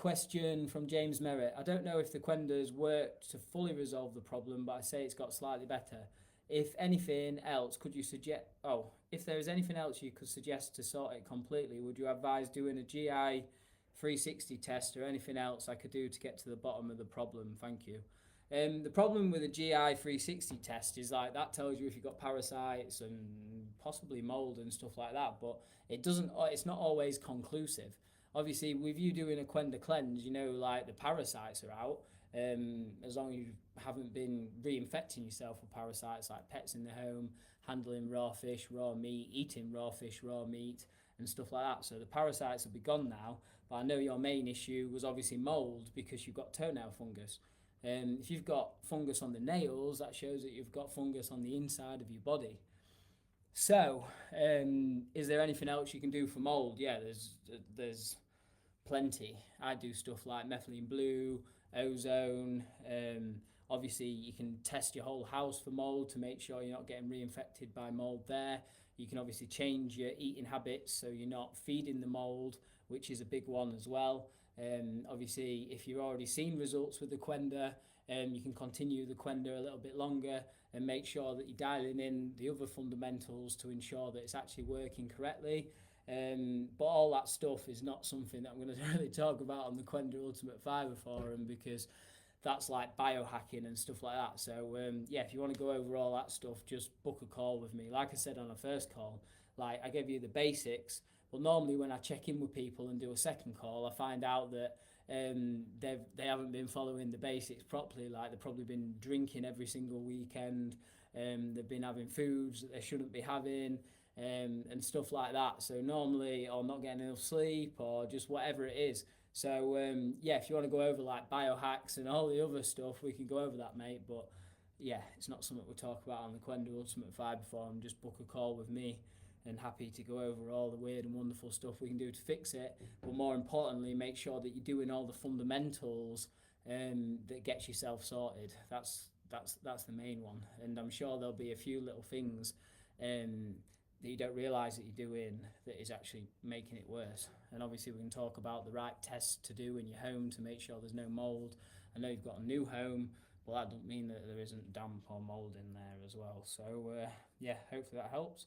question from James Merritt. I don't know if the Qenda's worked to fully resolve the problem, but I say it's got slightly better. If anything else, could you suggest? Oh, if there is anything else you could suggest to sort it completely, would you advise doing a GI 360 test or anything else I could do to get to the bottom of the problem? Thank you. The problem with a GI 360 test is like that tells you if you've got parasites and possibly mold and stuff like that, but it doesn't. It's not always conclusive. Obviously, with you doing a Qenda cleanse, you know, like the parasites are out. As long as you haven't been reinfecting yourself with parasites like pets in the home, handling raw fish, raw meat, eating raw fish, raw meat, and stuff like that. So the parasites will be gone now. But I know your main issue was obviously mold because you've got toenail fungus. If you've got fungus on the nails, that shows that you've got fungus on the inside of your body. So, is there anything else you can do for mold? Yeah, there's plenty. I do stuff like methylene blue, ozone. Obviously, you can test your whole house for mold to make sure you're not getting reinfected by mold there. You can obviously change your eating habits so you're not feeding the mold, which is a big one as well. Obviously, if you've already seen results with the Qenda, you can continue the Qenda a little bit longer and make sure that you're dialing in the other fundamentals to ensure that it's actually working correctly. But all that stuff is not something that I'm going to really talk about on the Qenda Ultimate Fibre forum because that's like biohacking and stuff like that. So yeah, if you want to go over all that stuff, just book a call with me. Like I said on the first call, like I gave you the basics, but normally when I check in with people and do a second call, I find out that they haven't been following the basics properly. Like they've probably been drinking every single weekend. They've been having foods that they shouldn't be having. And stuff like that. So normally, or not getting enough sleep, or just whatever it is. So yeah, if you want to go over like biohacks and all the other stuff, we can go over that, mate. But yeah, it's not something we'll talk about on the Qenda Ultimate Fibre forum. Just book a call with me, and happy to go over all the weird and wonderful stuff we can do to fix it. But more importantly, make sure that you're doing all the fundamentals that gets yourself sorted. That's the main one. And I'm sure there'll be a few little things that you don't realise that you're doing that is actually making it worse. And obviously we can talk about the right tests to do in your home to make sure there's no mould. I know you've got a new home, but that doesn't mean that there isn't damp or mould in there as well. So yeah, hopefully that helps.